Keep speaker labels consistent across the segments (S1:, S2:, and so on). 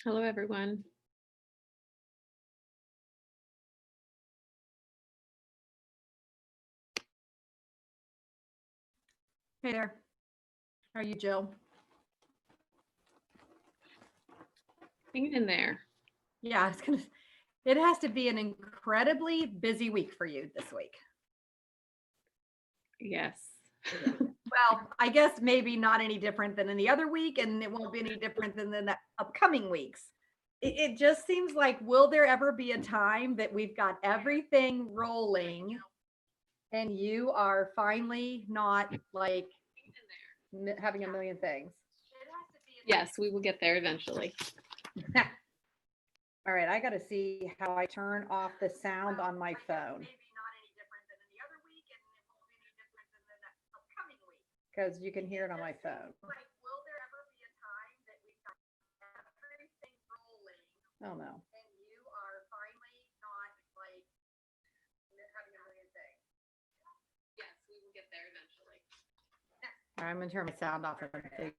S1: Hello, everyone.
S2: Hey there. How are you, Jill?
S1: Hanging in there.
S2: Yeah, it has to be an incredibly busy week for you this week.
S1: Yes.
S2: Well, I guess maybe not any different than any other week, and it won't be any different than the upcoming weeks. It just seems like, will there ever be a time that we've got everything rolling and you are finally not like having a million things?
S1: Yes, we will get there eventually.
S2: All right, I got to see how I turn off the sound on my phone. Because you can hear it on my phone. Oh no.
S1: Yes, we will get there eventually.
S2: All right, I'm gonna turn my sound off and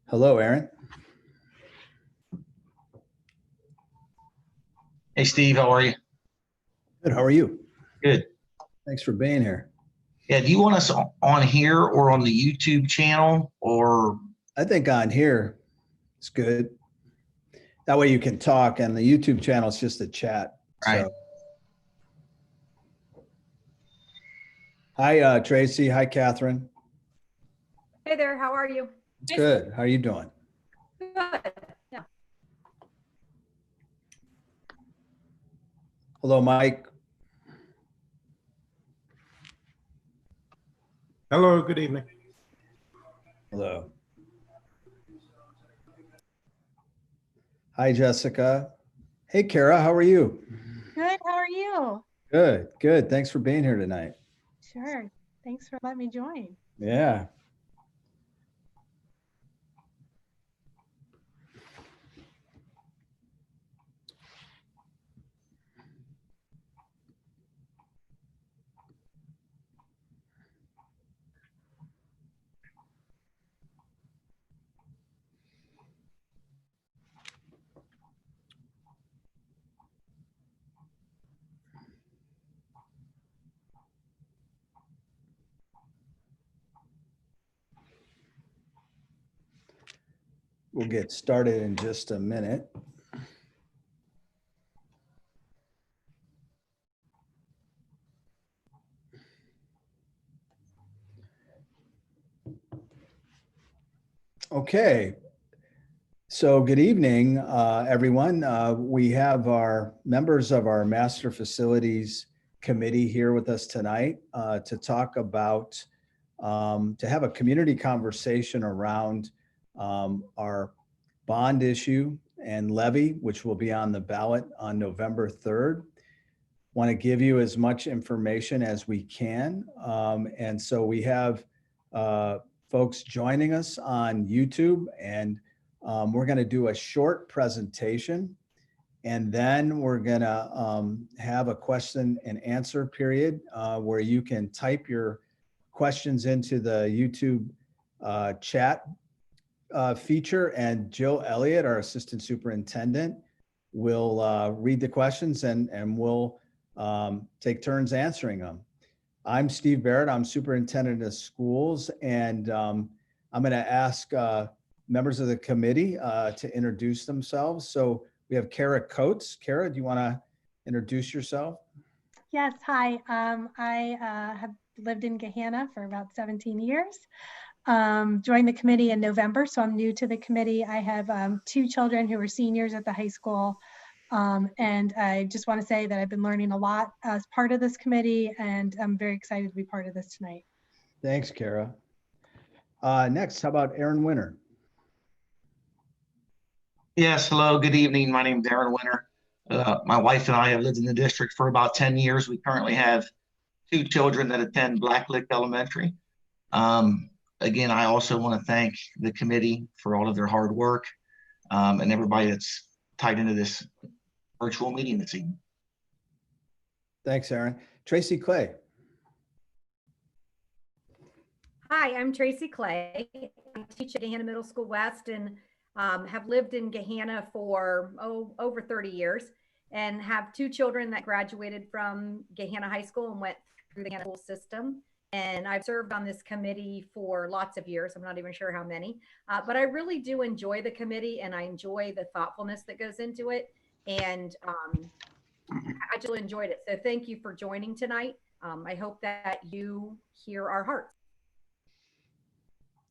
S3: Hello, Aaron.
S4: Hey, Steve, how are you?
S3: Good. How are you?
S4: Good.
S3: Thanks for being here.
S4: Yeah, do you want us on here or on the YouTube channel or?
S3: I think on here it's good. That way you can talk, and the YouTube channel is just a chat.
S4: Right.
S3: So. Hi, Tracy. Hi, Catherine.
S2: Hey there, how are you?
S3: Good. How are you doing?
S2: Good. Yeah.
S3: Hello, Mike.
S5: Hello, good evening.
S3: Hello. Hi, Jessica. Hey, Kara. How are you?
S6: Good. How are you?
S3: Good. Good. Thanks for being here tonight.
S6: Sure. Thanks for letting me join.
S3: Yeah. We'll get started in just a minute. Okay. So good evening, everyone. We have our members of our Master Facilities Committee here with us tonight to talk about, to have a community conversation around our bond issue and levy, which will be on the ballot on November 3rd. Want to give you as much information as we can. And so we have folks joining us on YouTube, and we're going to do a short presentation, and then we're going to have a question and answer period where you can type your questions into the YouTube chat feature, and Jill Elliott, our assistant superintendent, will read the questions and we'll take turns answering them. I'm Steve Barrett. I'm superintendent of schools, and I'm going to ask members of the committee to introduce themselves. So we have Kara Coates. Kara, do you want to introduce yourself?
S6: Yes. Hi. I have lived in Gahanna for about 17 years. Joined the committee in November, so I'm new to the committee. I have 2 children who are seniors at the high school. And I just want to say that I've been learning a lot as part of this committee, and I'm very excited to be part of this tonight.
S3: Thanks, Kara. Next, how about Aaron Winter?
S4: Yes, hello, good evening. My name is Aaron Winter. My wife and I have lived in the district for about 10 years. We currently have 2 children that attend Black Lick Elementary. Again, I also want to thank the committee for all of their hard work and everybody that's tied into this virtual meeting this evening.
S3: Thanks, Aaron. Tracy Clay.
S2: Hi, I'm Tracy Clay. I teach at Gahanna Middle School West and have lived in Gahanna for over 30 years, and have 2 children that graduated from Gahanna High School and went through the Gahanna school system. And I've served on this committee for lots of years. I'm not even sure how many, but I really do enjoy the committee, and I enjoy the thoughtfulness that goes into it. And I just enjoyed it. So thank you for joining tonight. I hope that you hear our hearts.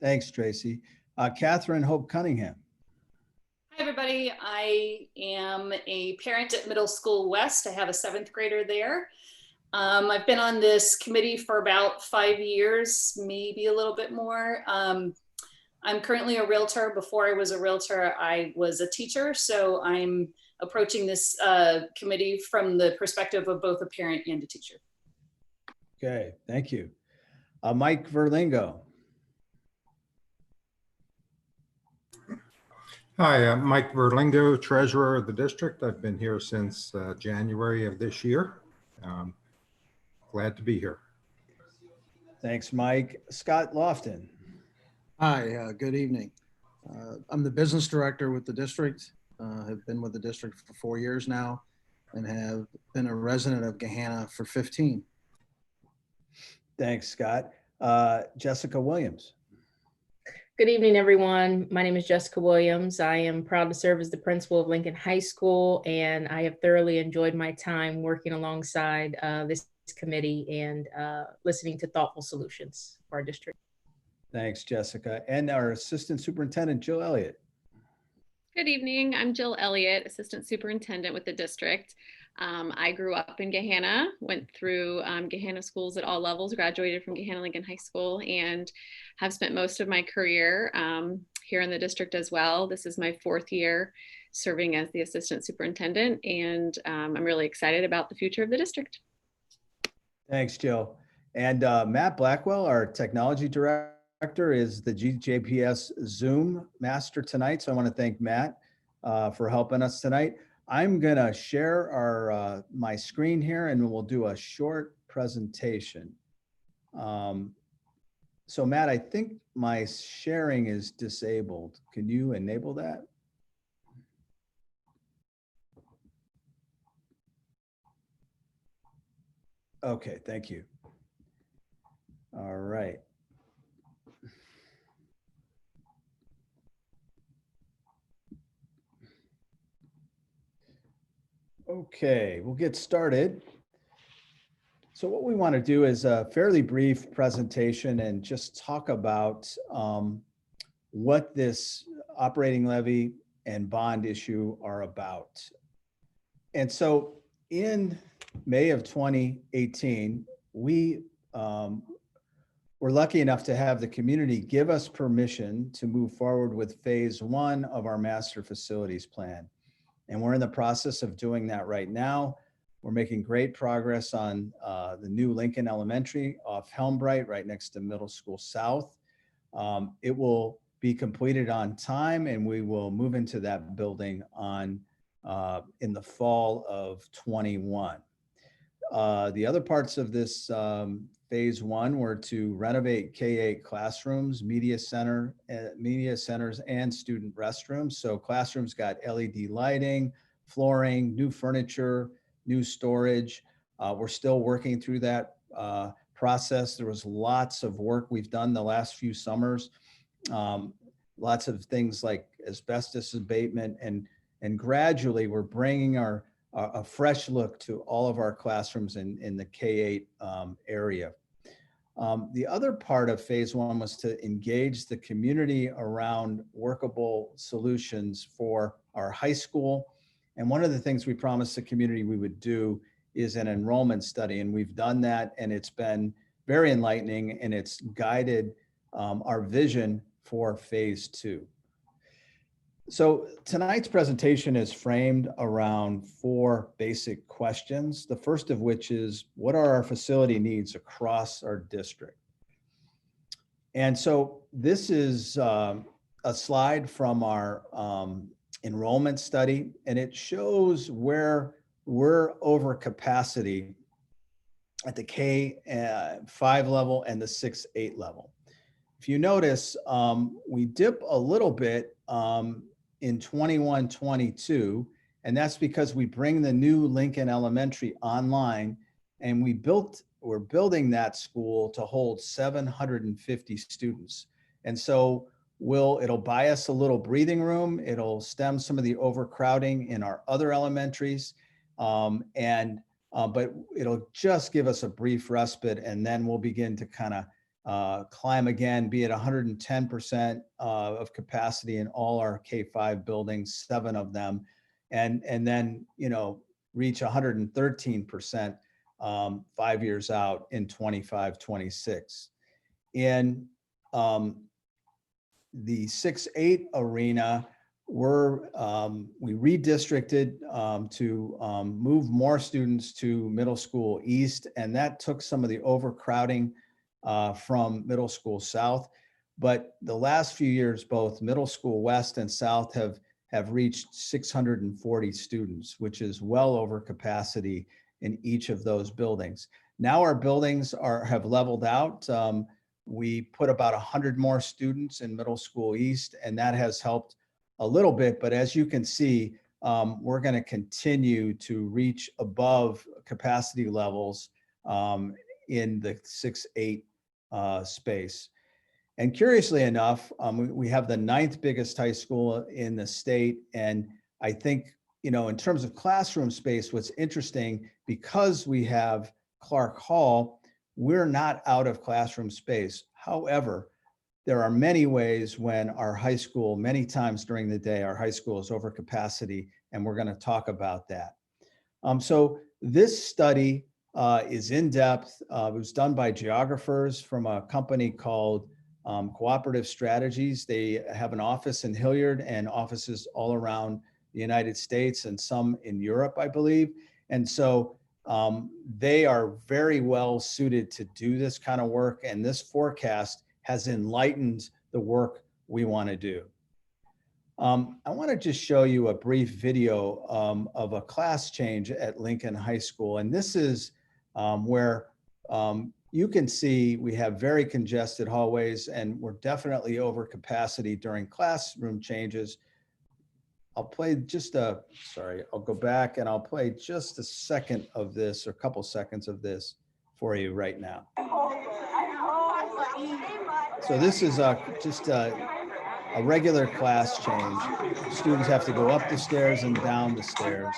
S3: Thanks, Tracy. Catherine Hope Cunningham.
S7: Hi, everybody. I am a parent at Middle School West. I have a 7th grader there. I've been on this committee for about 5 years, maybe a little bit more. I'm currently a realtor. Before I was a realtor, I was a teacher. So I'm approaching this committee from the perspective of both a parent and a teacher.
S3: Okay, thank you. Mike Verlingo.
S5: Hi, I'm Mike Verlingo, treasurer of the district. I've been here since January of this year. Glad to be here.
S3: Thanks, Mike. Scott Lofton.
S8: Hi, good evening. I'm the business director with the district, have been with the district for 4 years now, and have been a resident of Gahanna for 15.
S3: Thanks, Scott. Jessica Williams.
S9: Good evening, everyone. My name is Jessica Williams. I am proud to serve as the principal of Lincoln High School, and I have thoroughly enjoyed my time working alongside this committee and listening to thoughtful solutions for our district.
S3: Thanks, Jessica. And our Assistant Superintendent, Jill Elliott.
S1: Good evening. I'm Jill Elliott, Assistant Superintendent with the district. I grew up in Gahanna, went through Gahanna schools at all levels, graduated from Gahanna Lincoln High School, and have spent most of my career here in the district as well. This is my 4th year serving as the Assistant Superintendent, and I'm really excited about the future of the district.
S3: Thanks, Jill. And Matt Blackwell, our Technology Director, is the GJPS Zoom master tonight. So I want to thank Matt for helping us tonight. I'm going to share our my screen here, and we'll do a short presentation. So Matt, I think my sharing is disabled. Can you enable that? Okay, thank you. All right. Okay, we'll get started. So what we want to do is a fairly brief presentation and just talk about what this operating levy and bond issue are about. And so in May of 2018, we were lucky enough to have the community give us permission to move forward with phase 1 of our master facilities plan. And we're in the process of doing that right now. We're making great progress on the new Lincoln Elementary off Helmbright, right next to Middle School South. It will be completed on time, and we will move into that building on in the fall of 21. The other parts of this phase 1 were to renovate K-8 classrooms, media centers, and student restrooms. So classrooms got LED lighting, flooring, new furniture, new storage. We're still working through that process. There was lots of work we've done the last few summers. Lots of things like asbestos abatement, and gradually we're bringing a fresh look to all of our classrooms in the K-8 area. The other part of phase 1 was to engage the community around workable solutions for our high school. And one of the things we promised the community we would do is an enrollment study. And we've done that, and it's been very enlightening, and it's guided our vision for phase 2. So tonight's presentation is framed around 4 basic questions. The first of which is, what are our facility needs across our district? And so this is a slide from our enrollment study, and it shows where we're over capacity at the K-5 level and the 6-8 level. If you notice, we dip a little bit in 21-22, and that's because we bring the new Lincoln Elementary online, and we're building that school to hold 750 students. And so it'll buy us a little breathing room. It'll stem some of the overcrowding in our other elementaries, but it'll just give us a brief respite, and then we'll begin to kind of climb again, be at 110% of capacity in all our K-5 buildings, 7 of them, and then, reach 113% 5 years out in 25-26. In the 6-8 arena, we redistricted to move more students to Middle School East, and that took some of the overcrowding from Middle School South. But the last few years, both Middle School West and South have reached 640 students, which is well over capacity in each of those buildings. Now our buildings have leveled out. We put about 100 more students in Middle School East, and that has helped a little bit. But as you can see, we're going to continue to reach above capacity levels in the 6-8 space. And curiously enough, we have the 9th biggest high school in the state. And I think, you know, in terms of classroom space, what's interesting, because we have Clark Hall, we're not out of classroom space. However, there are many ways when our high school, many times during the day, our high school is over capacity, and we're going to talk about that. So this study is in depth. It was done by geographers from a company called Cooperative Strategies. They have an office in Hilliard and offices all around the United States and some in Europe, I believe. And so they are very well suited to do this kind of work. And this forecast has enlightened the work we want to do. I want to just show you a brief video of a class change at Lincoln High School. And this is where you can see we have very congested hallways, and we're definitely over capacity during classroom changes. I'll play just I'll go back and I'll play just a second of this, or a couple seconds of this for you right now. So this is just a regular class change. Students have to go up the stairs and down the stairs.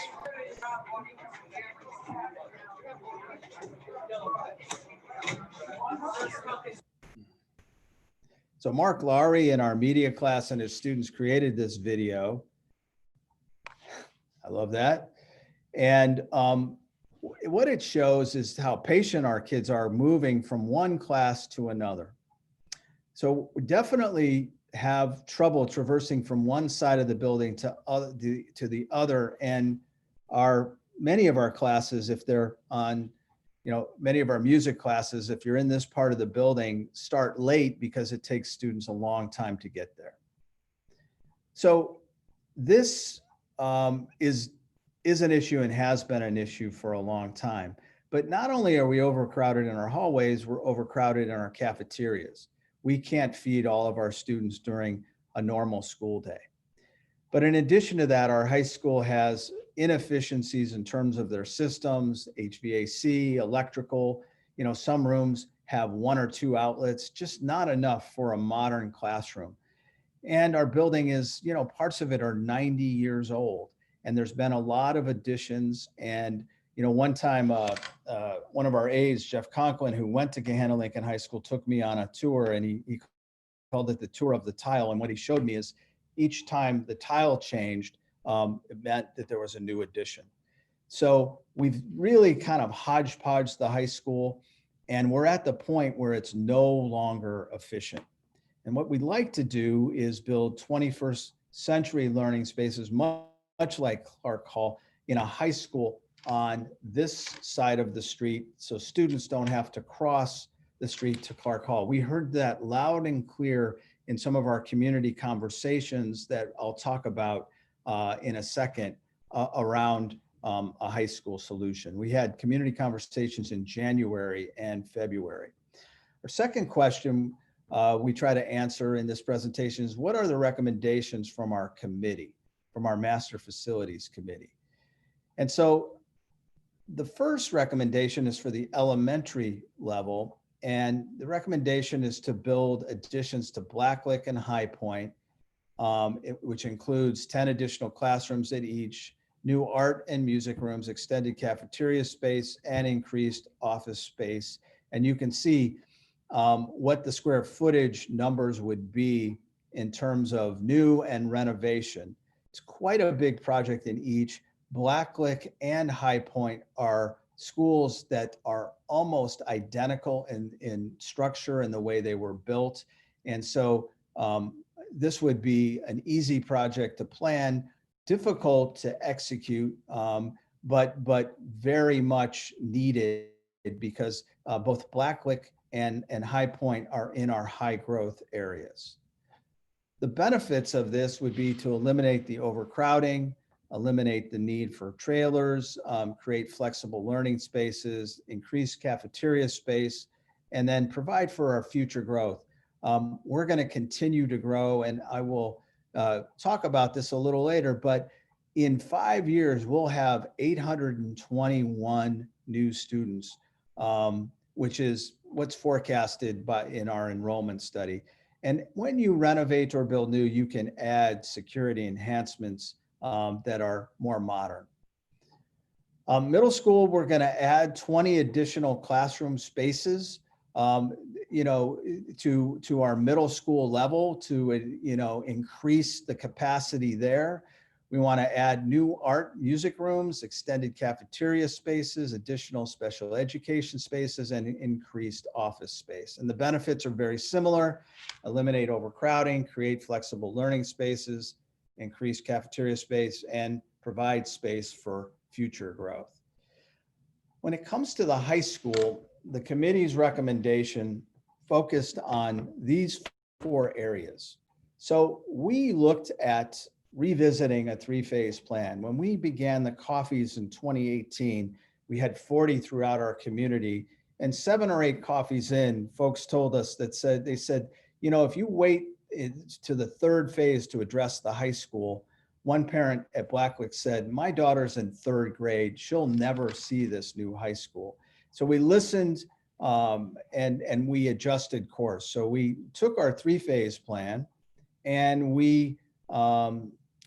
S3: So Mark Lowry in our media class and his students created this video. I love that. And what it shows is how patient our kids are moving from one class to another. So we definitely have trouble traversing from one side of the building to the other. And many of our classes, if they're on, you know, many of our music classes, if you're in this part of the building, start late because it takes students a long time to get there. So this is an issue and has been an issue for a long time. But not only are we overcrowded in our hallways, we're overcrowded in our cafeterias. We can't feed all of our students during a normal school day. But in addition to that, our high school has inefficiencies in terms of their systems, HVAC, electrical. You know, some rooms have 1 or 2 outlets, just not enough for a modern classroom. And our building is, you know, parts of it are 90 years old. And there's been a lot of additions. And, you know, one time, one of our aides, Jeff Conklin, who went to Gahanna Lincoln High School, took me on a tour, and he called it the tour of the tile. And what he showed me is each time the tile changed, it meant that there was a new addition. So we've really kind of hodgepodged the high school, and we're at the point where it's no longer efficient. And what we'd like to do is build 21st century learning spaces, much like Clark Hall, in a high school on this side of the street, so students don't have to cross the street to Clark Hall. We heard that loud and clear in some of our community conversations that I'll talk about in a second around a high school solution. We had community conversations in January and February. Our second question we try to answer in this presentation is, what are the recommendations from our committee, from our Master Facilities Committee? And so the first recommendation is for the elementary level, and the recommendation is to build additions to Blacklick and High Point, which includes 10 additional classrooms at each, new art and music rooms, extended cafeteria space, and increased office space. And you can see what the square footage numbers would be in terms of new and renovation. It's quite a big project in each. Blacklick and High Point are schools that are almost identical in structure and the way they were built. And so this would be an easy project to plan, difficult to execute, but very much needed, because both Blacklick and High Point are in our high growth areas. The benefits of this would be to eliminate the overcrowding, eliminate the need for trailers, create flexible learning spaces, increase cafeteria space, and then provide for our future growth. We're going to continue to grow, and I will talk about this a little later, but in 5 years, we'll have 821 new students, which is what's forecasted in our enrollment study. And when you renovate or build new, you can add security enhancements that are more modern. Middle school, we're going to add 20 additional classroom spaces, to our middle school level to, increase the capacity there. We want to add new art music rooms, extended cafeteria spaces, additional special education spaces, and increased office space. And the benefits are very similar: eliminate overcrowding, create flexible learning spaces, increase cafeteria space, and provide space for future growth. When it comes to the high school, the committee's recommendation focused on these 4 areas. So we looked at revisiting a 3-phase plan. When we began the coffees in 2018, we had 40 throughout our community, and 7 or 8 coffees in, folks told us they said, if you wait to the 3rd phase to address the high school, one parent at Blacklick said, my daughter's in 3rd grade. She'll never see this new high school. So we listened and we adjusted course. So we took our 3-phase plan and we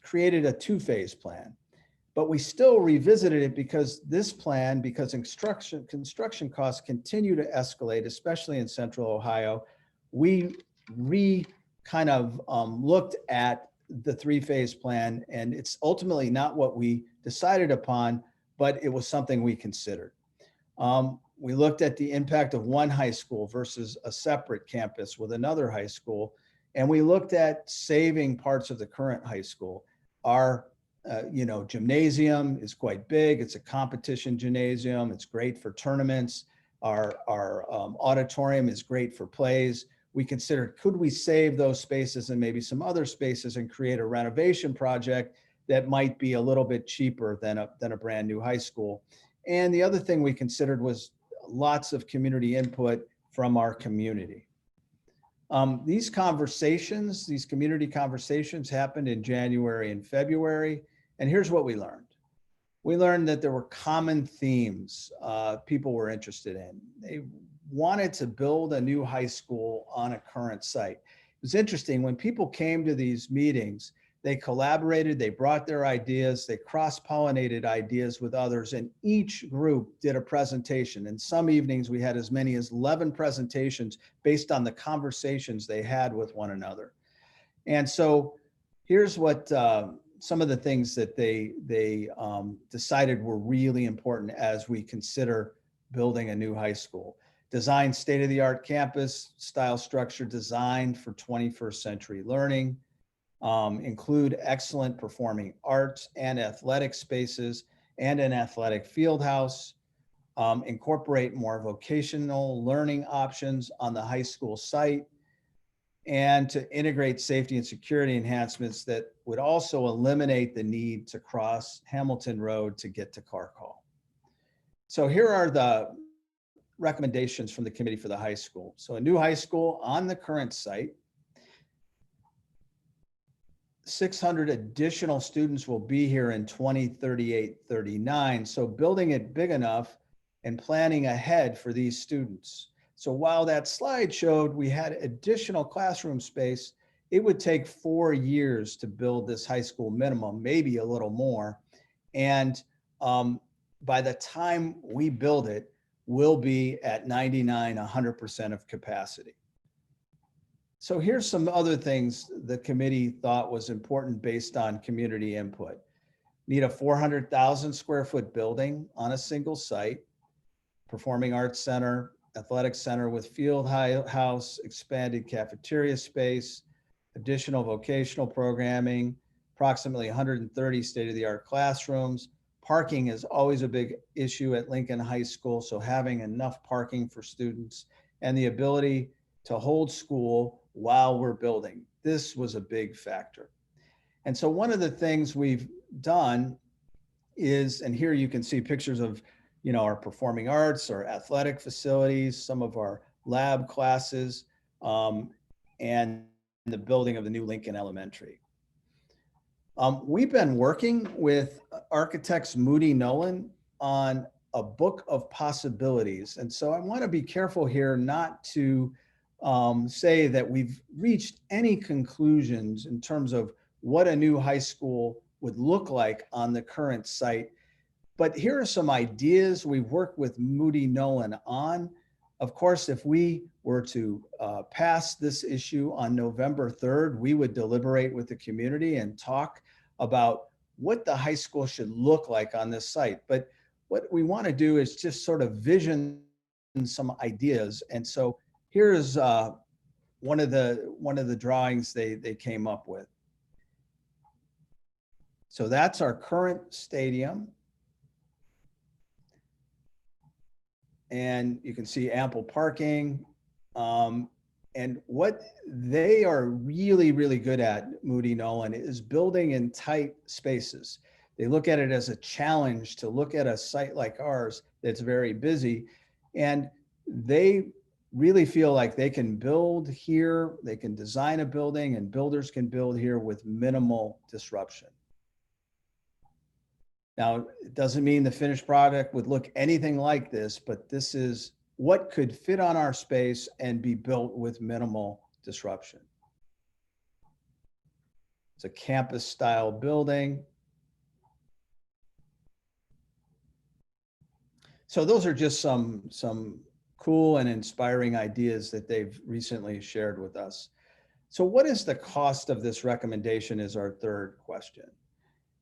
S3: created a 2-phase plan. But we still revisited it because construction costs continue to escalate, especially in Central Ohio. We looked at the 3-phase plan, and it's ultimately not what we decided upon, but it was something we considered. We looked at the impact of one high school versus a separate campus with another high school, and we looked at saving parts of the current high school. Our gymnasium is quite big. It's a competition gymnasium. It's great for tournaments. Our auditorium is great for plays. We considered, could we save those spaces and maybe some other spaces and create a renovation project that might be a little bit cheaper than a brand new high school. And the other thing we considered was lots of community input from our community. These community conversations happened in January and February. And here's what we learned. We learned that there were common themes people were interested in. They wanted to build a new high school on a current site. It was interesting, when people came to these meetings, they collaborated, they brought their ideas, they cross-pollinated ideas with others, and each group did a presentation. And some evenings we had as many as 11 presentations based on the conversations they had with one another. And so here's what some of the things that they decided were really important as we consider building a new high school. Design state-of-the-art campus, style structure designed for 21st century learning, include excellent performing arts and athletic spaces and an athletic field house, incorporate more vocational learning options on the high school site, and to integrate safety and security enhancements that would also eliminate the need to cross Hamilton Road to get to Clark Hall. So here are the recommendations from the committee for the high school. So a new high school on the current site. 600 additional students will be here in 2038-39. So building it big enough and planning ahead for these students. So while that slide showed we had additional classroom space, it would take 4 years to build this high school minimum, maybe a little more. And by the time we build it, we'll be at 99, 100% of capacity. So here's some other things the committee thought was important based on community input. Need a 400,000 square foot building on a single site, performing arts center, athletic center with field house, expanded cafeteria space, additional vocational programming, approximately 130 state-of-the-art classrooms. Parking is always a big issue at Lincoln High School, so having enough parking for students and the ability to hold school while we're building. This was a big factor. And so one of the things we've done is, and here you can see pictures of, our performing arts, our athletic facilities, some of our lab classes, and the building of the new Lincoln Elementary. We've been working with architects Moody Nolan on a book of possibilities. And so I want to be careful here not to say that we've reached any conclusions in terms of what a new high school would look like on the current site. But here are some ideas we've worked with Moody Nolan on. Of course, if we were to pass this issue on November 3rd, we would deliberate with the community and talk about what the high school should look like on this site. But what we want to do is just sort of vision some ideas. And so here's one of the drawings they came up with. So that's our current stadium. And you can see ample parking. And what they are really, really good at, Moody Nolan, is building in tight spaces. They look at it as a challenge to look at a site like ours that's very busy. And they really feel like they can build here, they can design a building, and builders can build here with minimal disruption. Now, it doesn't mean the finished product would look anything like this, but this is what could fit on our space and be built with minimal disruption. It's a campus style building. So those are just some cool and inspiring ideas that they've recently shared with us. So what is the cost of this recommendation is our third question.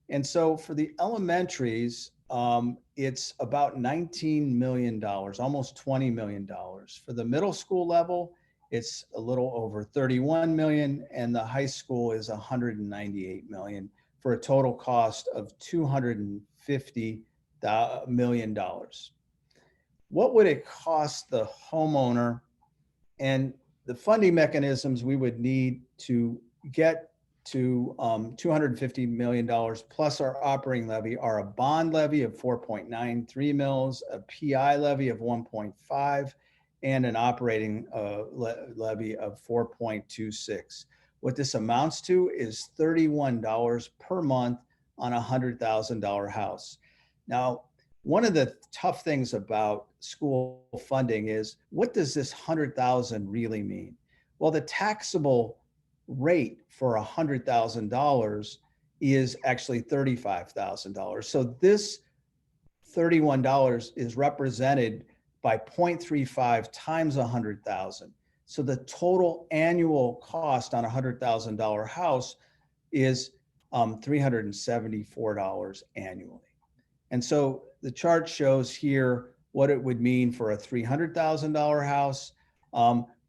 S3: And so for the elementaries, it's about $19 million, almost $20 million. For the middle school level, it's a little over 31 million, and the high school is 198 million, for a total cost of $250 million. What would it cost the homeowner? And the funding mechanisms we would need to get to $250 million plus our operating levy are a bond levy of 4.93 mils, a PI levy of 1.5, and an operating levy of 4.26. What this amounts to is $31 per month on a $100,000 house. Now, one of the tough things about school funding is, what does this 100,000 really mean? Well, the taxable rate for $100,000 is actually $35,000. So this $31 is represented by 0.35 times 100,000. So the total annual cost on a $100,000 house is $374 annually. And so the chart shows here what it would mean for a $300,000 house.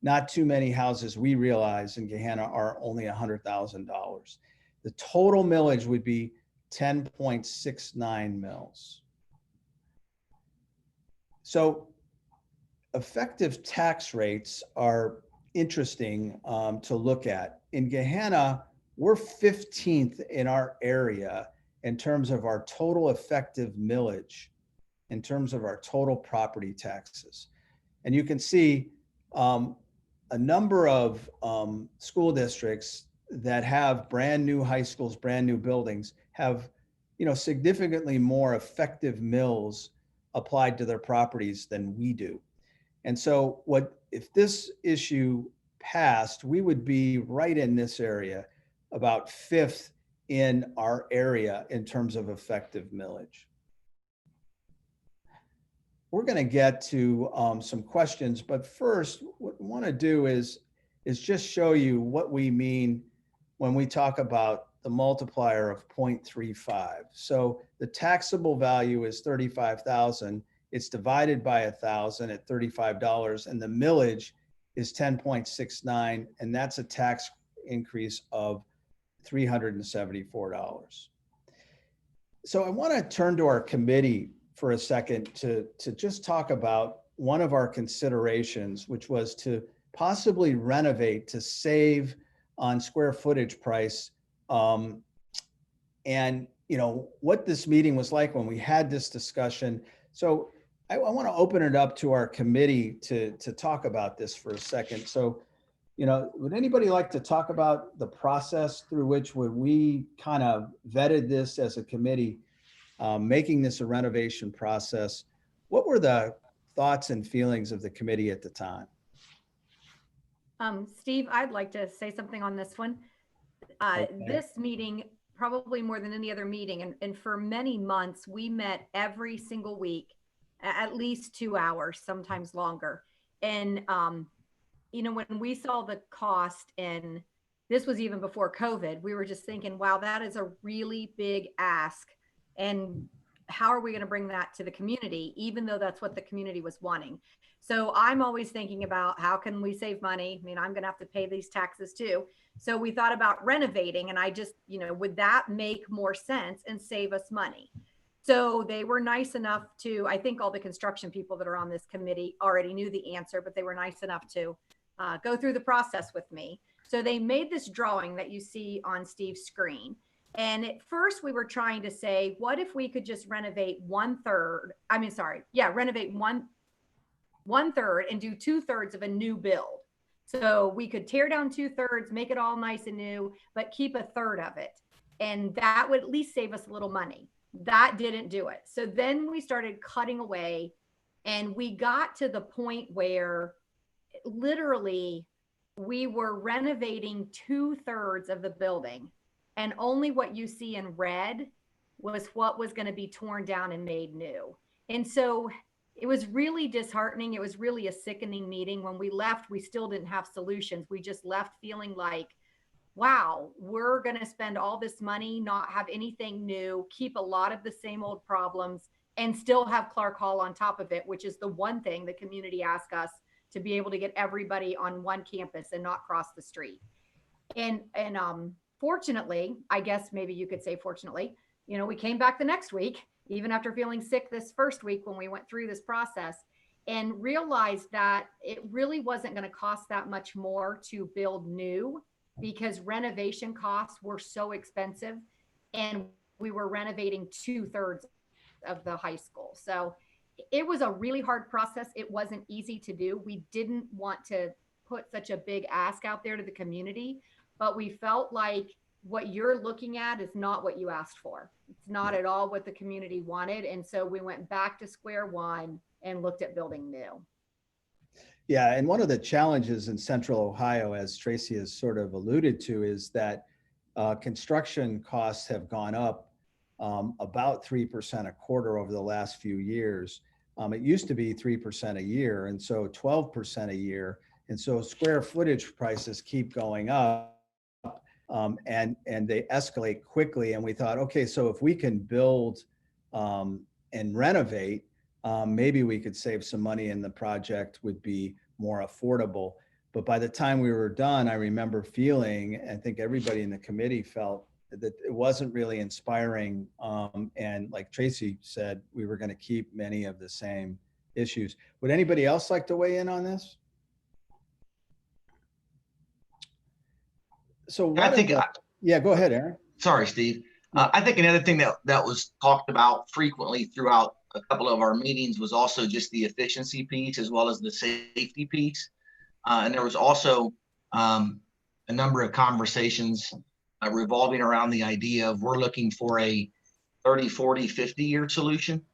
S3: Not too many houses, we realize, in Gahanna are only $100,000. The total millage would be 10.69 mils. So effective tax rates are interesting to look at. In Gahanna, we're 15th in our area in terms of our total effective millage, in terms of our total property taxes. And you can see a number of school districts that have brand new high schools, brand new buildings, have significantly more effective mills applied to their properties than we do. And so if this issue passed, we would be right in this area, about 5th in our area in terms of effective millage. We're going to get to some questions, but first, what I want to do is just show you what we mean when we talk about the multiplier of 0.35. So the taxable value is 35,000. It's divided by 1,000 at $35, and the millage is 10.69, and that's a tax increase of $374. So I want to turn to our committee for a second to just talk about one of our considerations, which was to possibly renovate to save on square footage price. And what this meeting was like when we had this discussion. So I want to open it up to our committee to talk about this for a second. So, would anybody like to talk about the process through which when we kind of vetted this as a committee, making this a renovation process? What were the thoughts and feelings of the committee at the time?
S2: Steve, I'd like to say something on this one.
S3: Okay.
S2: This meeting, probably more than any other meeting, and for many months, we met every single week, at least 2 hours, sometimes longer. And, when we saw the cost, and this was even before COVID, we were just thinking, wow, that is a really big ask. And how are we going to bring that to the community, even though that's what the community was wanting? So I'm always thinking about how can we save money? I mean, I'm going to have to pay these taxes too. So we thought about renovating, and I just, would that make more sense and save us money? So they were nice enough to, I think all the construction people that are on this committee already knew the answer, but they were nice enough to go through the process with me. So they made this drawing that you see on Steve's screen. And at first we were trying to say, what if we could just renovate renovate one third and do 2/3 of a new build. So we could tear down 2/3, make it all nice and new, but keep a third of it. And that would at least save us a little money. That didn't do it. So then we started cutting away, and we got to the point where literally we were renovating 2/3 of the building, and only what you see in red was what was going to be torn down and made new. And so it was really disheartening. It was really a sickening meeting. When we left, we still didn't have solutions. We just left feeling like, wow, we're going to spend all this money, not have anything new, keep a lot of the same old problems, and still have Clark Hall on top of it, which is the one thing the community asked us, to be able to get everybody on one campus and not cross the street. And fortunately, I guess maybe you could say fortunately, we came back the next week, even after feeling sick this first week when we went through this process, and realized that it really wasn't going to cost that much more to build new, because renovation costs were so expensive, and we were renovating 2/3 of the high school. So it was a really hard process. It wasn't easy to do. We didn't want to put such a big ask out there to the community, but we felt like what you're looking at is not what you asked for. It's not at all what the community wanted. And so we went back to square one and looked at building new.
S3: Yeah, and one of the challenges in Central Ohio, as Tracy has sort of alluded to, is that construction costs have gone up about 3% a quarter over the last few years. It used to be 3% a year, and so 12% a year. And so square footage prices keep going up, and they escalate quickly. And we thought, okay, so if we can build and renovate, maybe we could save some money and the project would be more affordable. But by the time we were done, I remember feeling, I think everybody in the committee felt, that it wasn't really inspiring. And like Tracy said, we were going to keep many of the same issues. Would anybody else like to weigh in on this? So yeah, go ahead, Aaron.
S4: Sorry, Steve. I think another thing that was talked about frequently throughout a couple of our meetings was also just the efficiency piece as well as the safety piece. And there was also a number of conversations revolving around the idea of we're looking for a 30, 40, 50-year solution,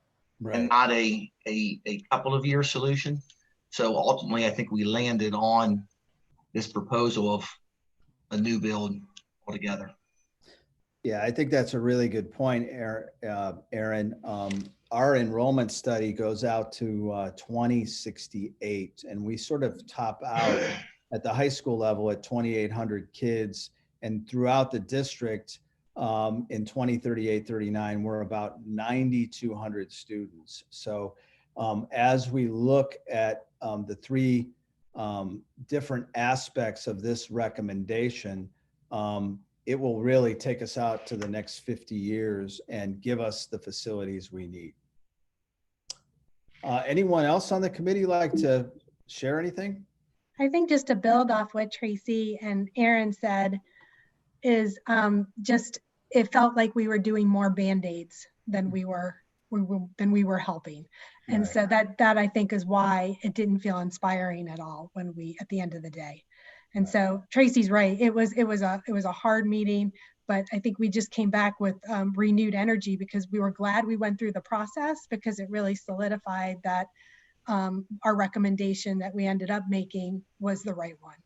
S4: right, and not a couple of year solution. So ultimately, I think we landed on this proposal of a new build altogether.
S3: Yeah, I think that's a really good point, Aaron. Our enrollment study goes out to 2068, and we sort of top out at the high school level at 2,800 kids. And throughout the district, in 2038, 39, we're about 9,200 students. So as we look at the three different aspects of this recommendation, it will really take us out to the next 50 years and give us the facilities we need. Anyone else on the committee like to share anything?
S6: I think just to build off what Tracy and Aaron said is just, it felt like we were doing more Band-Aids than we were we were helping. And
S3: Right.
S6: so that I think is why it didn't feel inspiring at all when we, at the end of the day. And so Tracy's right. It was a hard meeting, but I think we just came back with renewed energy because we were glad we went through the process, because it really solidified that our recommendation that we ended up making was the right one.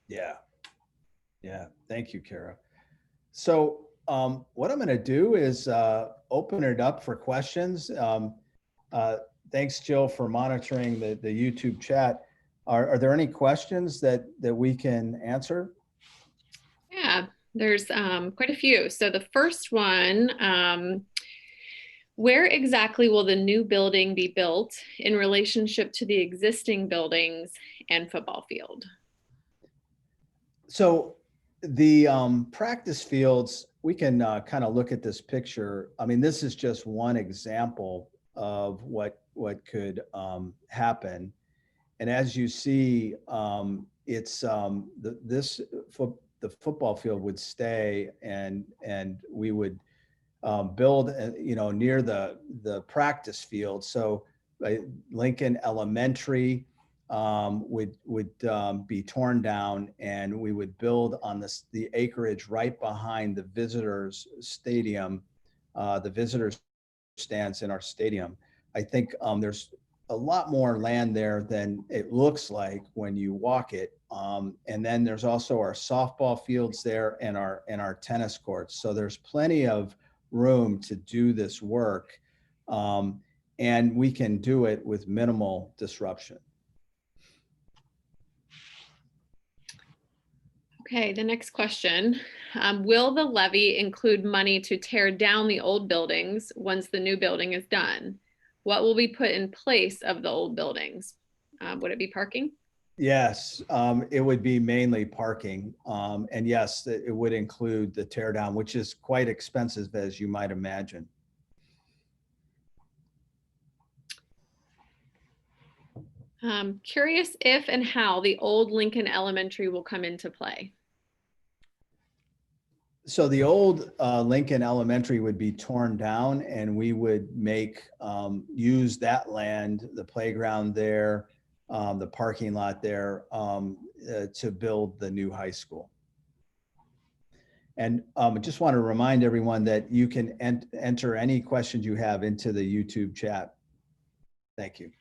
S3: Yeah. Yeah. Thank you, Kara. So what I'm going to do is open it up for questions. Thanks, Jill, for monitoring the YouTube chat. Are there any questions that we can answer?
S1: Yeah, there's quite a few. So the first one, where exactly will the new building be built in relationship to the existing buildings and football field?
S3: So the practice fields, we can kind of look at this picture. I mean, this is just one example of what could happen. And as you see, it's the football field would stay, and we would build, near the practice field. So Lincoln Elementary would be torn down, and we would build on the acreage right behind the visitors stadium, the visitors stands in our stadium. I think there's a lot more land there than it looks like when you walk it. And then there's also our softball fields there and our tennis courts. So there's plenty of room to do this work. And we can do it with minimal disruption.
S1: Okay, the next question. Will the levy include money to tear down the old buildings once the new building is done? What will be put in place of the old buildings? Would it be parking?
S3: Yes, it would be mainly parking. And yes, it would include the tear down, which is quite expensive, as you might imagine.
S1: Curious if and how the old Lincoln Elementary will come into play.
S3: So the old Lincoln Elementary would be torn down, and we would use that land, the playground there, the parking lot there, to build the new high school. And I just want to remind everyone that you can enter any questions you have into the YouTube chat. Thank you.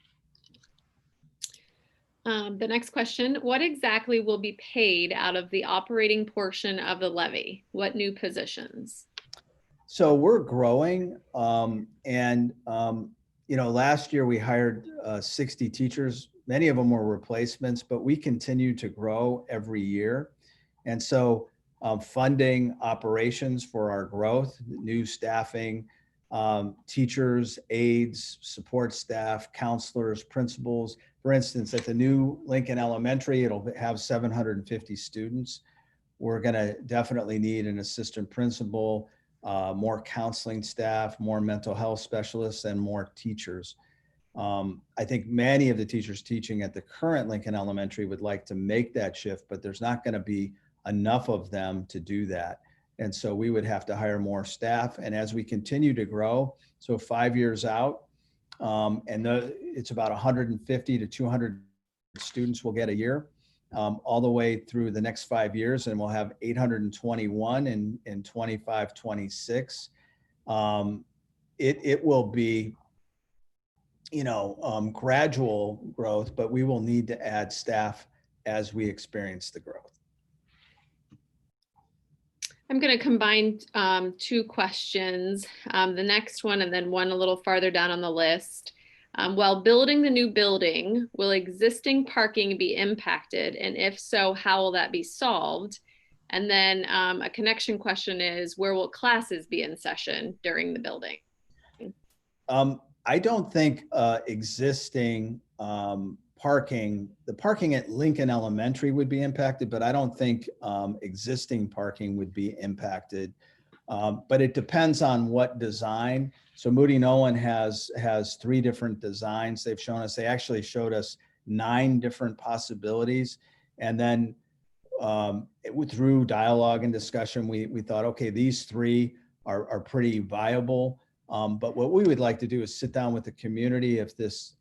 S1: The next question, what exactly will be paid out of the operating portion of the levy? What new positions?
S3: So we're growing, last year we hired 60 teachers. Many of them were replacements, but we continue to grow every year. And so funding operations for our growth, new staffing, teachers, aides, support staff, counselors, principals. For instance, at the new Lincoln Elementary, it'll have 750 students. We're going to definitely need an assistant principal, more counseling staff, more mental health specialists, and more teachers. I think many of the teachers teaching at the current Lincoln Elementary would like to make that shift, but there's not going to be enough of them to do that. And so we would have to hire more staff. And as we continue to grow, so 5 years out, it's about 150 to 200 students we'll get a year, all the way through the next 5 years, and we'll have 821 in 25, 26. It will be, gradual growth, but we will need to add staff as we experience the growth.
S1: I'm going to combine two questions, the next one and then one a little farther down on the list. While building the new building, will existing parking be impacted? And if so, how will that be solved? And then a connection question is, where will classes be in session during the building?
S3: I don't think existing parking, the parking at Lincoln Elementary would be impacted, but I don't think existing parking would be impacted. But it depends on what design. So Moody Nolan has 3 different designs they've shown us. They actually showed us 9 different possibilities. And then through dialogue and discussion, we thought, okay, these 3 are pretty viable. But what we would like to do is sit down with the community if this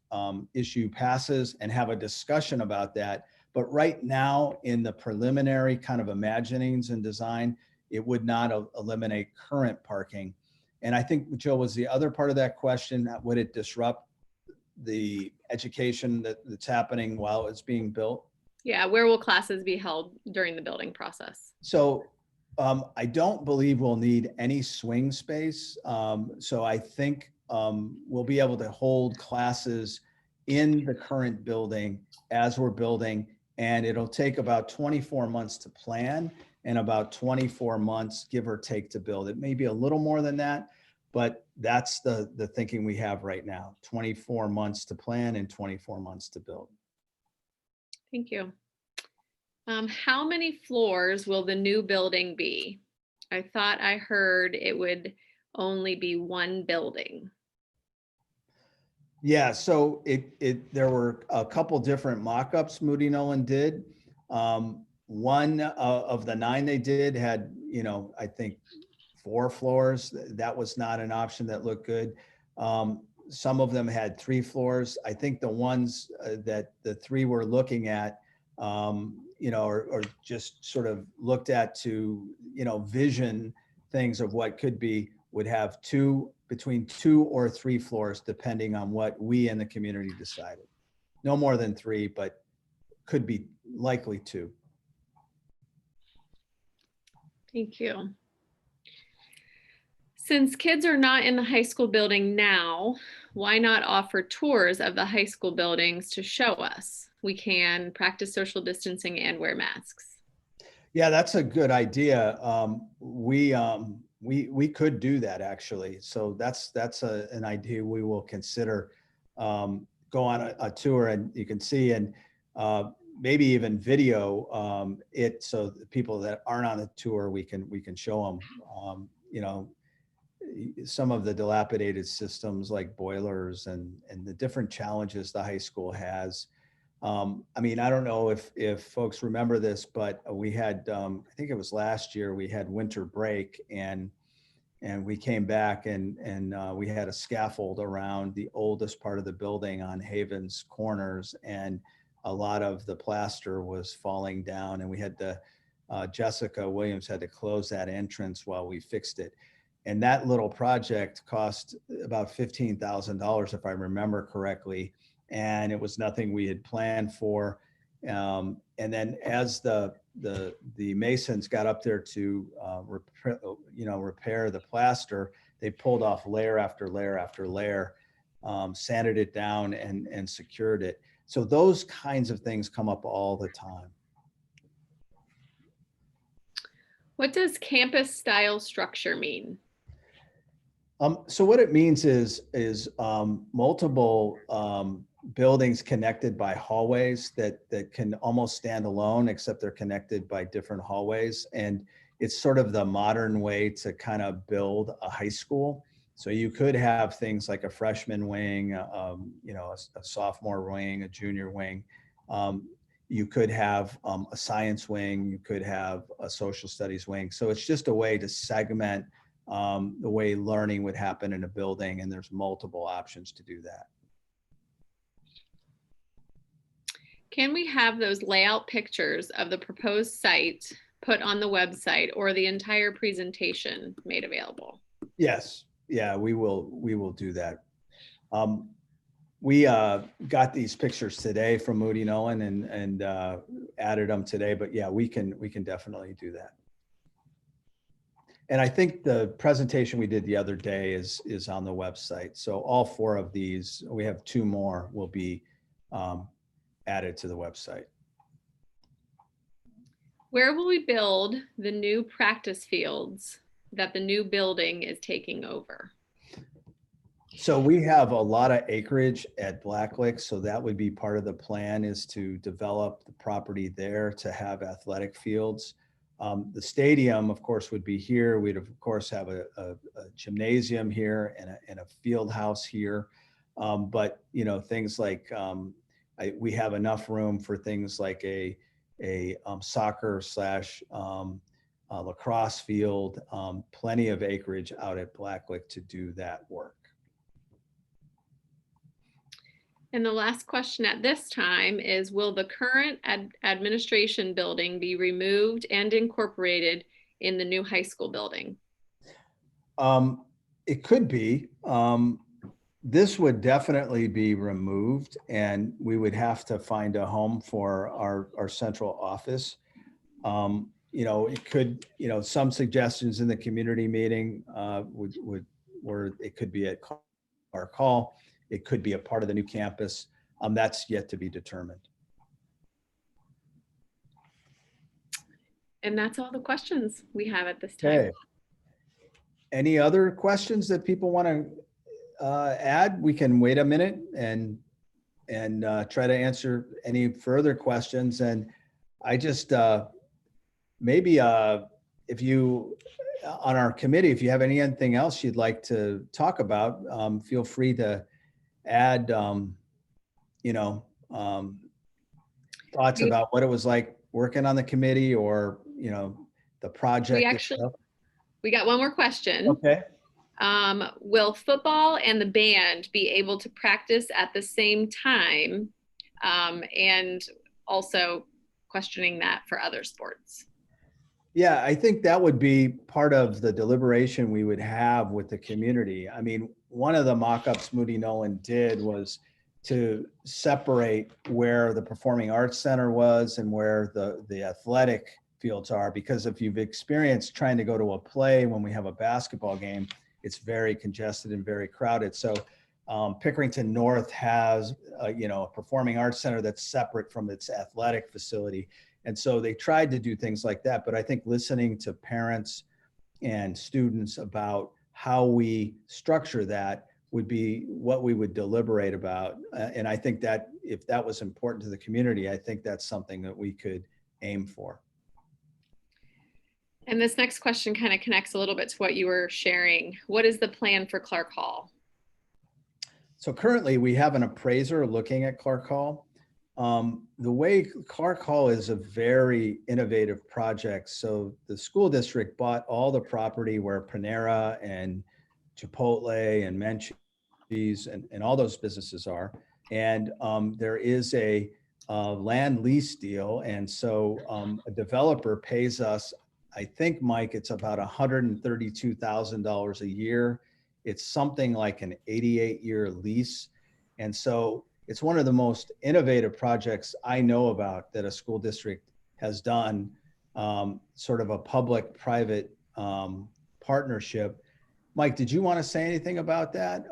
S3: issue passes and have a discussion about that. But right now, in the preliminary kind of imaginings and design, it would not eliminate current parking. And I think, Jill, was the other part of that question, would it disrupt the education that's happening while it's being built?
S1: Yeah, where will classes be held during the building process?
S3: So I don't believe we'll need any swing space. So I think we'll be able to hold classes in the current building as we're building, and it'll take about 24 months to plan and about 24 months, give or take, to build. It may be a little more than that, but that's the thinking we have right now: 24 months to plan and 24 months to build.
S1: Thank you. How many floors will the new building be? I thought I heard it would only be one building.
S3: Yeah, so there were a couple different mock-ups Moody Nolan did. One of the 9 they did had, I think 4 floors. That was not an option that looked good. Some of them had 3 floors. I think the ones that the 3 we're looking at, or just sort of looked at to, vision things of what could be, would have between 2 or 3 floors, depending on what we in the community decided. No more than 3, but could be likely 2.
S1: Thank you. Since kids are not in the high school building now, why not offer tours of the high school buildings to show us? We can practice social distancing and wear masks.
S3: Yeah, that's a good idea. We could do that, actually. So that's an idea we will consider. Go on a tour, and you can see, and maybe even video it, so the people that aren't on the tour, we can show them. Some of the dilapidated systems like boilers and the different challenges the high school has. I don't know if folks remember this, but we had, I think it was last year, we had winter break, and we came back and we had a scaffold around the oldest part of the building on Haven's corners, and a lot of the plaster was falling down, and we had to, Jessica Williams had to close that entrance while we fixed it. And that little project cost about $15,000, if I remember correctly. And it was nothing we had planned for. And then as the masons got up there to repair the plaster, they pulled off layer after layer after layer, sanded it down and secured it. So those kinds of things come up all the time.
S1: What does campus style structure mean?
S3: So what it means is multiple buildings connected by hallways that can almost stand alone, except they're connected by different hallways. And it's sort of the modern way to kind of build a high school. So you could have things like a freshman wing, a sophomore wing, a junior wing. You could have a science wing. You could have a social studies wing. So it's just a way to segment the way learning would happen in a building, and there's multiple options to do that.
S1: Can we have those layout pictures of the proposed site put on the website, or the entire presentation made available?
S3: Yes, yeah, we will do that. We got these pictures today from Moody Nolan and added them today, but yeah, we can definitely do that. And I think the presentation we did the other day is on the website. So all 4 of these, we have 2 more, will be added to the website.
S1: Where will we build the new practice fields that the new building is taking over?
S3: So we have a lot of acreage at Blacklick, so that would be part of the plan, is to develop the property there to have athletic fields. The stadium, of course, would be here. We'd of course have a gymnasium here and a field house here. But things like we have enough room for things like a soccer / lacrosse field, plenty of acreage out at Blacklick to do that work.
S1: And the last question at this time is, will the current administration building be removed and incorporated in the new high school building?
S3: It could be. This would definitely be removed, and we would have to find a home for our central office. It could, some suggestions in the community meeting were it could be at Clark Hall. It could be a part of the new campus. That's yet to be determined.
S1: And that's all the questions we have at this time.
S3: Okay. Any other questions that people want to add? We can wait a minute and try to answer any further questions. And I just maybe if you on our committee, if you have anything else you'd like to talk about, feel free to add thoughts about what it was like working on the committee, or the project itself.
S1: We got one more question.
S3: Okay.
S1: Will football and the band be able to practice at the same time? And also questioning that for other sports.
S3: Yeah, I think that would be part of the deliberation we would have with the community. I mean, one of the mock-ups Moody Nolan did was to separate where the Performing Arts Center was and where the athletic fields are, because if you've experienced trying to go to a play when we have a basketball game, it's very congested and very crowded. So Pickerington North has a Performing Arts Center that's separate from its athletic facility. And so they tried to do things like that. But I think listening to parents and students about how we structure that would be what we would deliberate about. And I think that if that was important to the community, I think that's something that we could aim for.
S1: And this next question kind of connects a little bit to what you were sharing. What is the plan for Clark Hall?
S3: So currently we have an appraiser looking at Clark Hall. The way Clark Hall is a very innovative project. So the school district bought all the property where Panera and Chipotle and Menchie's and all those businesses are. And there is a land lease deal. And so a developer pays us, I think, Mike, it's about $132,000 a year. It's something like an 88-year lease. And so it's one of the most innovative projects I know about that a school district has done, sort of a public-private partnership. Mike, did you want to say anything about that?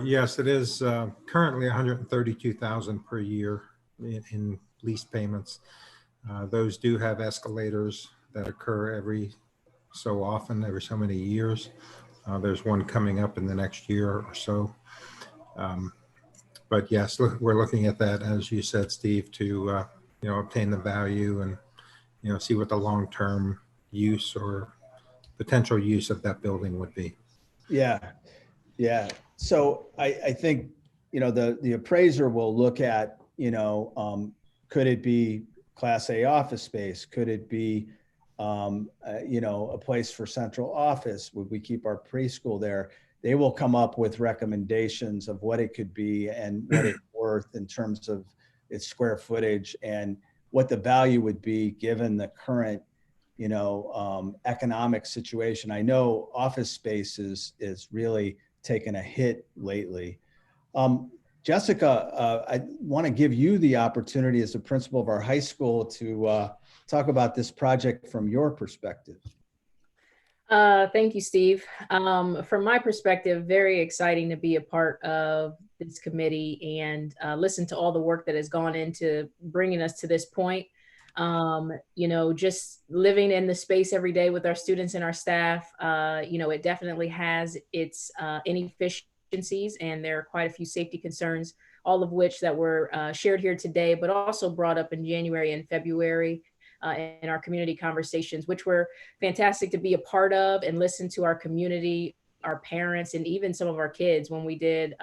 S5: Yes, it is currently $132,000 per year in lease payments. Those do have escalators that occur every so often, every so many years. There's one coming up in the next year or so. But yes, we're looking at that, as you said, Steve, to obtain the value and see what the long-term use or potential use of that building would be.
S3: Yeah. So I think the appraiser will look at could it be Class A office space? Could it be a place for central office? Would we keep our preschool there? They will come up with recommendations of what it could be and what it's worth in terms of its square footage and what the value would be given the current, economic situation. I know office space is really taken a hit lately. Jessica, I want to give you the opportunity as the principal of our high school to talk about this project from your perspective.
S9: Thank you, Steve. From my perspective, very exciting to be a part of this committee and listen to all the work that has gone into bringing us to this point. Just living in the space every day with our students and our staff, it definitely has its inefficiencies, and there are quite a few safety concerns, all of which that were shared here today, but also brought up in January and February in our community conversations, which were fantastic to be a part of and listen to our community, our parents, and even some of our kids when we did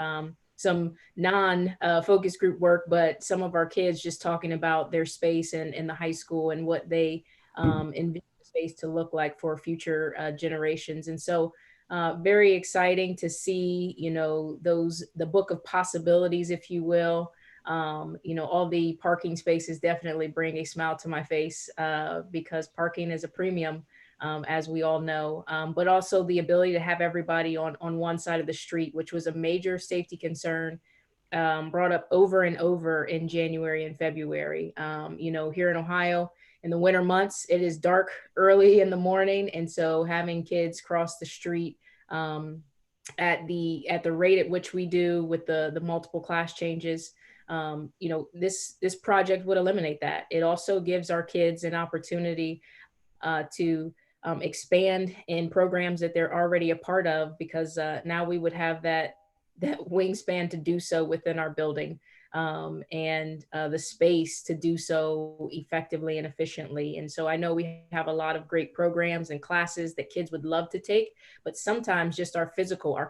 S9: some non-focus group work, but some of our kids just talking about their space in the high school and what they envision the space to look like for future generations. And so very exciting to see, the book of possibilities, if you will. All the parking spaces definitely bring a smile to my face because parking is a premium, as we all know, but also the ability to have everybody on one side of the street, which was a major safety concern, brought up over and over in January and February. Here in Ohio, in the winter months, it is dark early in the morning. And so having kids cross the street at the rate at which we do with the multiple class changes, this project would eliminate that. It also gives our kids an opportunity to expand in programs that they're already a part of, because now we would have that wingspan to do so within our building, and the space to do so effectively and efficiently. And so I know we have a lot of great programs and classes that kids would love to take, but sometimes just our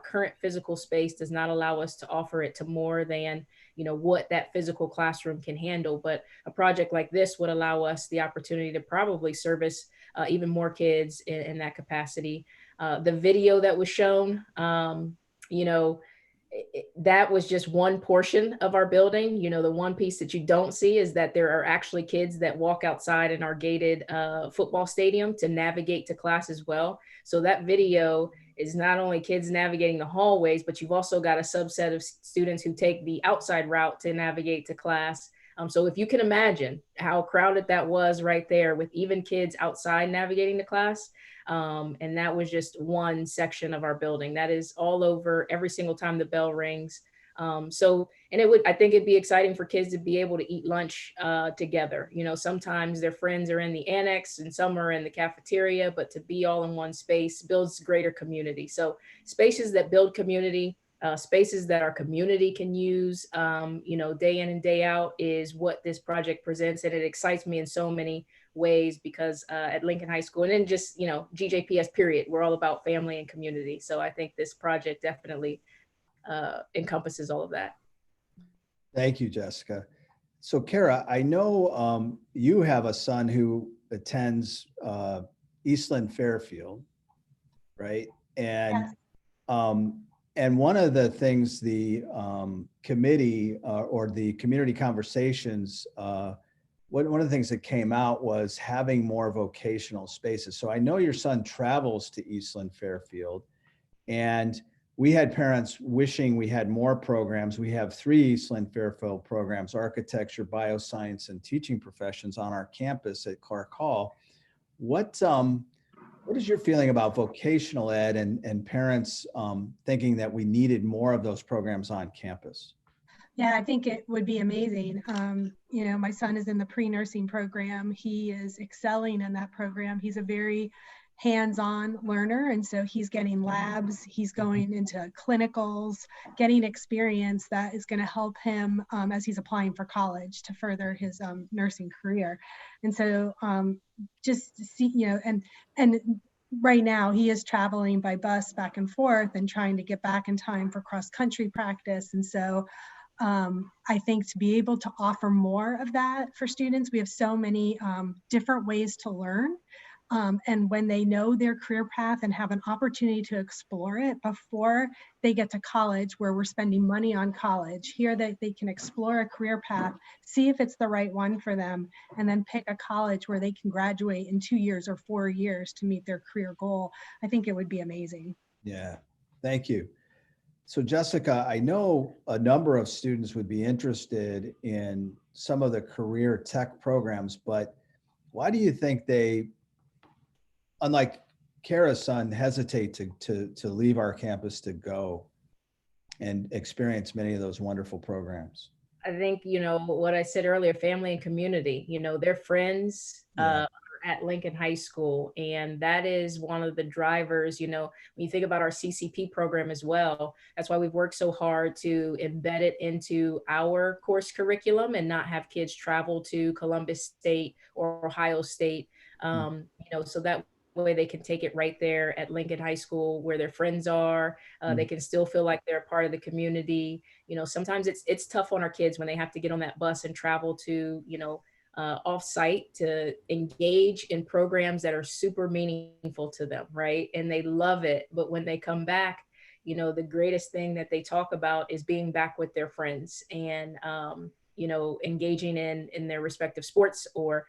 S9: current physical space does not allow us to offer it to more than what that physical classroom can handle. But a project like this would allow us the opportunity to probably service even more kids in that capacity. The video that was shown, that was just one portion of our building. The one piece that you don't see is that there are actually kids that walk outside in our gated football stadium to navigate to class as well. So that video is not only kids navigating the hallways, but you've also got a subset of students who take the outside route to navigate to class. So if you can imagine how crowded that was right there with even kids outside navigating to class, and that was just one section of our building. That is all over every single time the bell rings. I think it'd be exciting for kids to be able to eat lunch together. Sometimes their friends are in the annex and some are in the cafeteria, but to be all in one space builds greater community. So spaces that build community, spaces that our community can use, day in and day out, is what this project presents. And it excites me in so many ways because at Lincoln High School, and then just, GJPS period, we're all about family and community. So I think this project definitely encompasses all of that.
S3: Thank you, Jessica. So Kara, I know you have a son who attends Eastland Fairfield, right? And
S6: Yes.
S3: And one of the things the committee or the community conversations, one of the things that came out was having more vocational spaces. So I know your son travels to Eastland Fairfield, and we had parents wishing we had more programs. We have 3 Eastland Fairfield programs: architecture, bioscience, and teaching professions on our campus at Clark Hall. What is your feeling about vocational ed and parents thinking that we needed more of those programs on campus?
S6: Yeah, I think it would be amazing. My son is in the pre-nursing program. He is excelling in that program. He's a very hands-on learner. And so he's getting labs, he's going into clinicals, getting experience that is going to help him as he's applying for college to further his nursing career. And so just to see, and right now he is traveling by bus back and forth and trying to get back in time for cross-country practice. And so I think to be able to offer more of that for students, we have so many different ways to learn. And when they know their career path and have an opportunity to explore it before they get to college, where we're spending money on college, here that they can explore a career path, see if it's the right one for them, and then pick a college where they can graduate in 2 years or 4 years to meet their career goal. I think it would be amazing.
S3: Yeah, thank you. So Jessica, I know a number of students would be interested in some of the career tech programs, but why do you think they, unlike Kara's son, hesitate to leave our campus to go and experience many of those wonderful programs?
S9: I think, what I said earlier, family and community, their friends
S3: Yeah.
S9: at Lincoln High School. And that is one of the drivers, when you think about our CCP program as well, that's why we've worked so hard to embed it into our course curriculum and not have kids travel to Columbus State or Ohio State, so that way they can take it right there at Lincoln High School where their friends are. They can still feel like they're a part of the community. Sometimes it's tough on our kids when they have to get on that bus and travel to, off-site to engage in programs that are super meaningful to them, right? And they love it. But when they come back, you know, the greatest thing that they talk about is being back with their friends and, you know, engaging in their respective sports or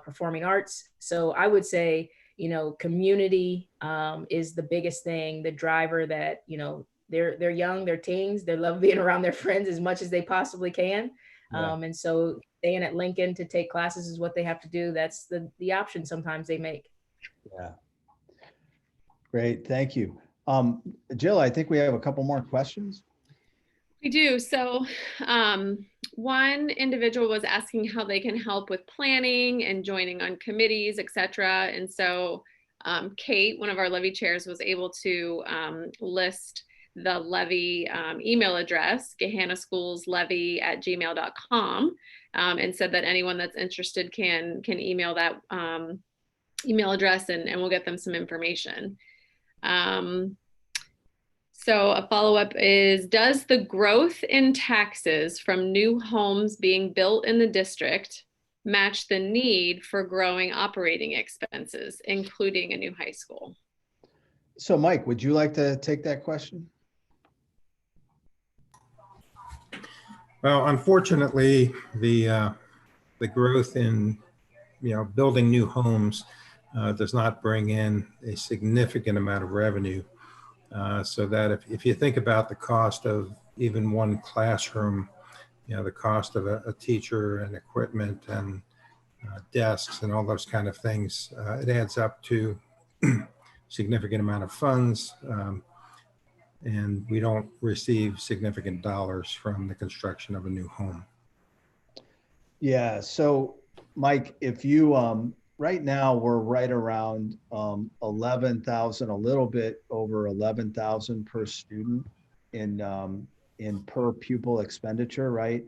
S9: performing arts. So I would say, you know, community is the biggest thing, the driver that, you know, they're young, they're teens, they love being around their friends as much as they possibly can.
S3: Yeah.
S9: And so staying at Lincoln to take classes is what they have to do. That's the option sometimes they make.
S3: Yeah. Great, thank you. Jill, I think we have a couple more questions.
S1: We do. So one individual was asking how they can help with planning and joining on committees, etc. And so Kate, one of our Levy chairs, was able to list the Levy email address, gahannaSchoolsLevy@gmail.com, and said that anyone that's interested can email that email address and we'll get them some information. So a follow-up is, does the growth in taxes from new homes being built in the district match the need for growing operating expenses, including a new high school?
S3: So Mike, would you like to take that question?
S5: Well, unfortunately, the growth in, you know, building new homes does not bring in a significant amount of revenue. So that if you think about the cost of even one classroom, you know, the cost of a teacher and equipment and desks and all those kind of things, it adds up to significant amount of funds. And we don't receive significant dollars from the construction of a new home.
S3: Yeah, so Mike, if you, right now we're right around 11,000, a little bit over 11,000 per student in per pupil expenditure, right?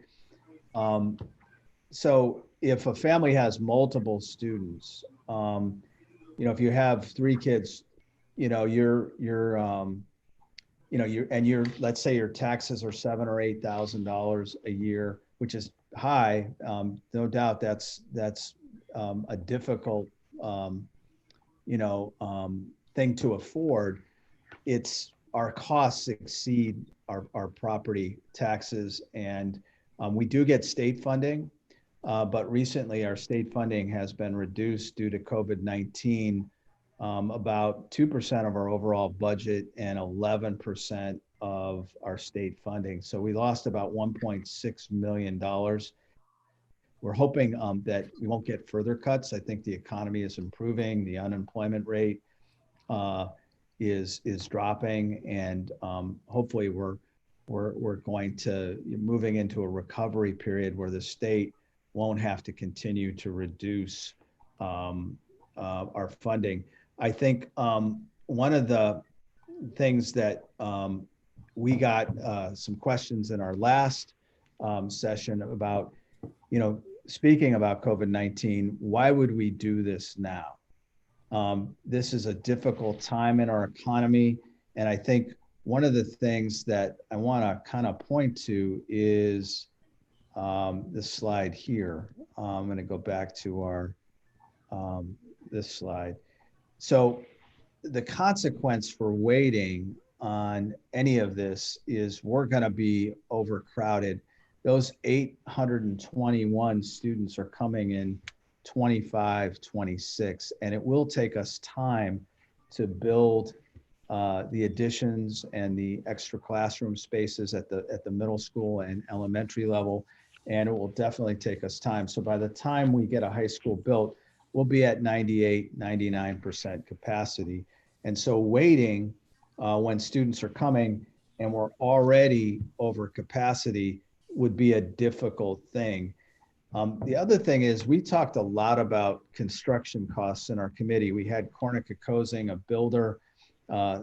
S3: So if a family has multiple students, you know, if you have 3 kids, you know, let's say your taxes are $7,000 or $8,000 a year, which is high. No doubt that's a difficult, thing to afford. It's our costs exceed our property taxes, and we do get state funding, but recently our state funding has been reduced due to COVID-19. About 2% of our overall budget and 11% of our state funding. So we lost about $1.6 million. We're hoping that we won't get further cuts. I think the economy is improving. The unemployment rate is dropping, and hopefully we're going to moving into a recovery period where the state won't have to continue to reduce our funding. I think one of the things that we got some questions in our last session about, you know, speaking about COVID-19, why would we do this now? This is a difficult time in our economy. And I think one of the things that I want to kind of point to is this slide here. I'm going to go back to our this slide. So the consequence for waiting on any of this is we're going to be overcrowded. Those 821 students are coming in 25, 26, and it will take us time to build the additions and the extra classroom spaces at the middle school and elementary level, and it will definitely take us time. So by the time we get a high school built, we'll be at 98, 99% capacity. And so waiting when students are coming and we're already over capacity would be a difficult thing. The other thing is we talked a lot about construction costs in our committee. We had Cornica Cosing, a builder,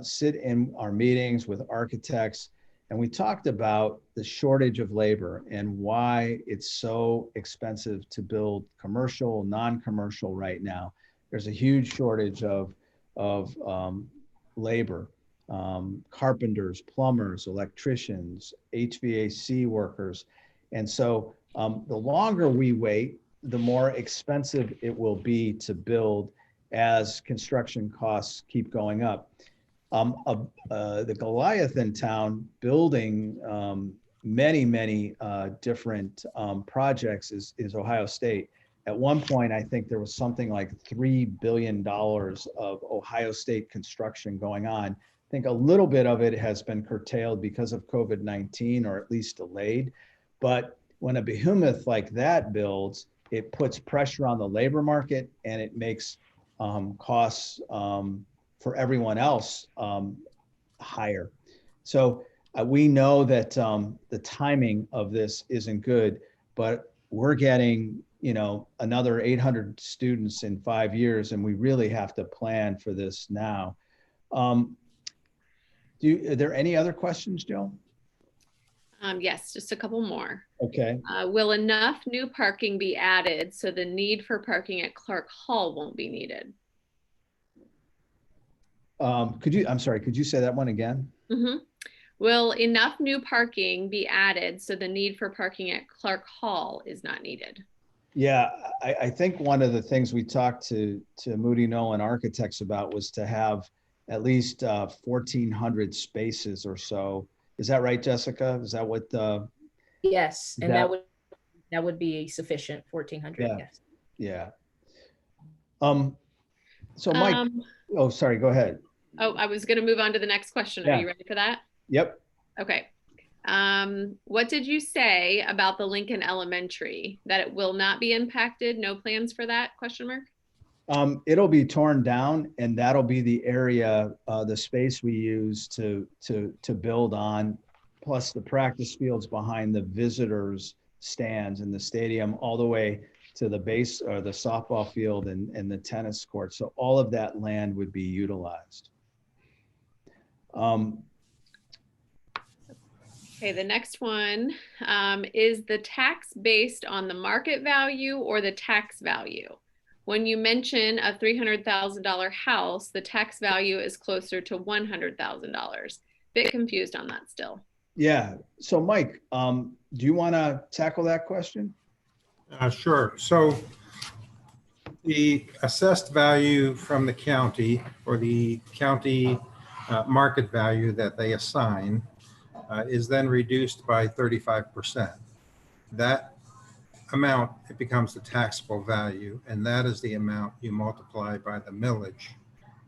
S3: sit in our meetings with architects, and we talked about the shortage of labor and why it's so expensive to build commercial, non-commercial right now. There's a huge shortage of labor, carpenters, plumbers, electricians, HVAC workers. And so the longer we wait, the more expensive it will be to build as construction costs keep going up. The Goliath in town building many different projects is Ohio State. At one point, I think there was something like $3 billion of Ohio State construction going on. I think a little bit of it has been curtailed because of COVID-19, or at least delayed. But when a behemoth like that builds, it puts pressure on the labor market, and it makes costs for everyone else higher. So we know that the timing of this isn't good, but we're getting, another 800 students in 5 years, and we really have to plan for this now. Are there any other questions, Jill?
S1: Yes, just a couple more.
S3: Okay.
S1: Will enough new parking be added so the need for parking at Clark Hall won't be needed?
S3: I'm sorry, could you say that one again?
S1: Mm-hmm. Will enough new parking be added so the need for parking at Clark Hall is not needed?
S3: Yeah, I think one of the things we talked to Moody Nolan Architects about was to have at least 1,400 spaces or so. Is that right, Jessica? Is that what?
S9: Yes, and that would be sufficient, 1,400,
S3: Yeah.
S9: yes.
S3: Yeah. So Mike, oh, sorry, go ahead.
S1: Oh, I was going to move on to the next question.
S3: Yeah.
S1: Are you ready for that?
S3: Yep.
S1: Okay. What did you say about the Lincoln Elementary? That it will not be impacted? No plans for that? Question mark.
S3: It'll be torn down, and that'll be the area, the space we use to build on, plus the practice fields behind the visitors stands in the stadium, all the way to the base or the softball field and the tennis court. So all of that land would be utilized.
S1: Okay, the next one is the tax based on the market value or the tax value? When you mention a $300,000 house, the tax value is closer to $100,000. Bit confused on that still.
S3: Yeah. So Mike, do you want to tackle that question?
S5: Sure. So the assessed value from the county, or the county market value that they assign, is then reduced by 35%. That amount, it becomes the taxable value, and that is the amount you multiply by the millage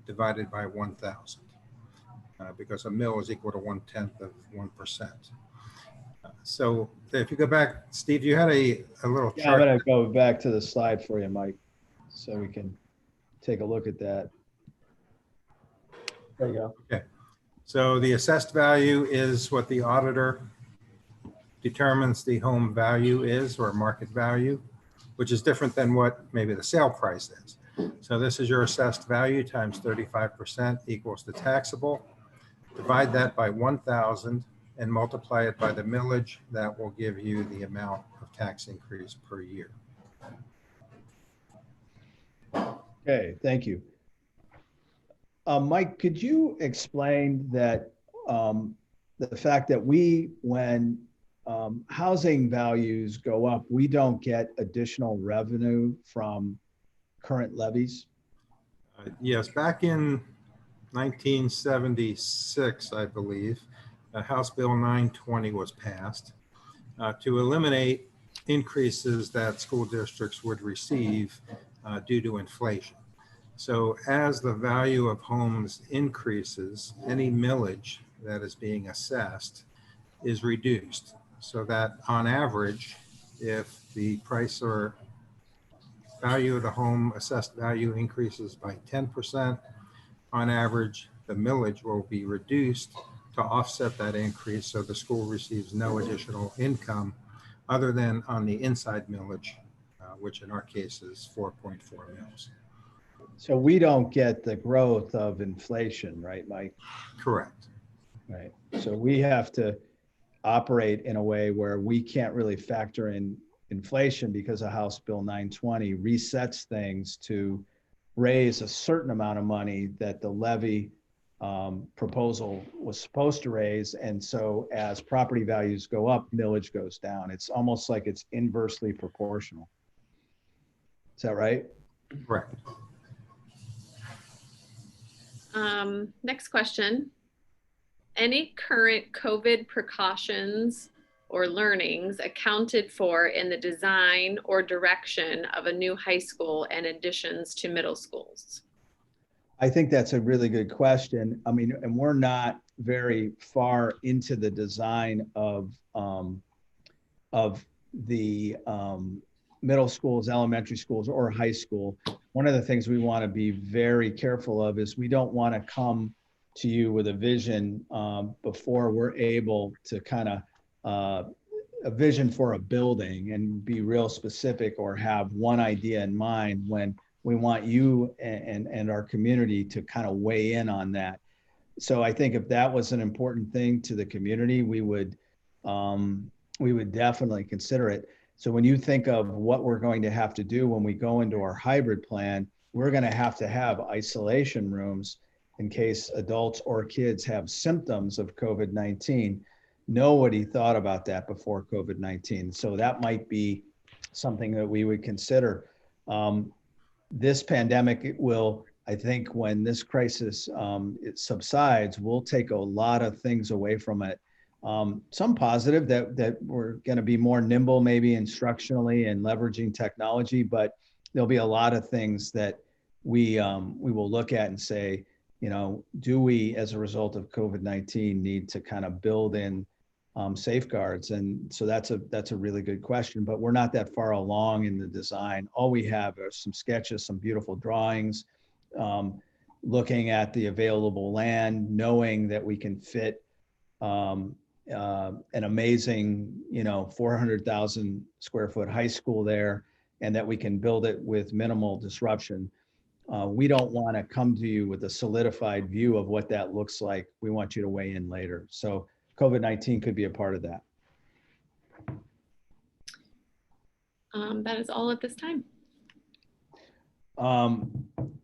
S5: divided by 1,000, because a mill is equal to 1/10 of 1%. So if you go back, Steve, you had a little
S3: Yeah, I'm
S5: chart.
S3: going to go back to the slide for you, Mike, so we can take a look at that. There you go.
S5: Okay. So the assessed value is what the auditor determines the home value is, or market value, which is different than what maybe the sale price is. So this is your assessed value times 35% equals the taxable. Divide that by 1,000 and multiply it by the millage. That will give you the amount of tax increase per year.
S3: Okay, thank you. Mike, could you explain that the fact that when housing values go up, we don't get additional revenue from current levies?
S5: Yes, back in 1976, I believe, House Bill 920 was passed to eliminate increases that school districts would receive due to inflation. So as the value of homes increases, any millage that is being assessed is reduced, so that on average, if the price or value of the home assessed value increases by 10%, on average, the millage will be reduced to offset that increase, so the school receives no additional income other than on the inside millage, which in our case is 4.4 mils.
S3: So we don't get the growth of inflation, right, Mike?
S5: Correct.
S3: Right. So we have to operate in a way where we can't really factor in inflation, because of House Bill 920 resets things to raise a certain amount of money that the levy proposal was supposed to raise. And so as property values go up, millage goes down. It's almost like it's inversely proportional. Is that right?
S5: Correct.
S1: Next question. Any current COVID precautions or learnings accounted for in the design or direction of a new high school and additions to middle schools?
S3: I think that's a really good question. I mean, and we're not very far into the design of the middle schools, elementary schools, or high school. One of the things we want to be very careful of is we don't want to come to you with a vision before we're able to kind of a vision for a building and be real specific or have one idea in mind, when we want you and our community to kind of weigh in on that. So I think if that was an important thing to the community, we would definitely consider it. So when you think of what we're going to have to do when we go into our hybrid plan, we're going to have isolation rooms in case adults or kids have symptoms of COVID-19. Nobody thought about that before COVID-19. So that might be something that we would consider. This pandemic will, I think, when this crisis it subsides, we'll take a lot of things away from it. Some positive that we're going to be more nimble, maybe instructionally and leveraging technology, but there'll be a lot of things that we will look at and say, you know, do we, as a result of COVID-19, need to kind of build in safeguards? And so that's a really good question, but we're not that far along in the design. All we have are some sketches, some beautiful drawings, looking at the available land, knowing that we can fit an amazing, 400,000 square foot high school there, and that we can build it with minimal disruption. We don't want to come to you with a solidified view of what that looks like. We want you to weigh in later. So COVID-19 could be a part of that.
S1: That is all at this time.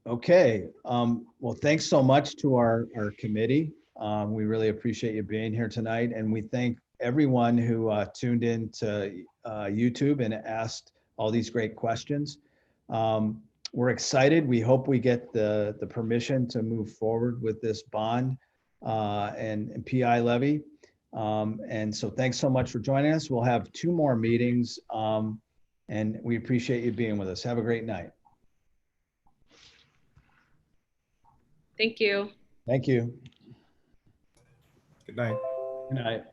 S3: Okay. Well, thanks so much to our committee. We really appreciate you being here tonight. And we thank everyone who tuned in to YouTube and asked all these great questions. We're excited. We hope we get the permission to move forward with this bond and PI levy. And so thanks so much for joining us. We'll have 2 more meetings, and we appreciate you being with us. Have a great night.
S1: Thank you.
S3: Thank you.
S5: Good night.
S3: Good night.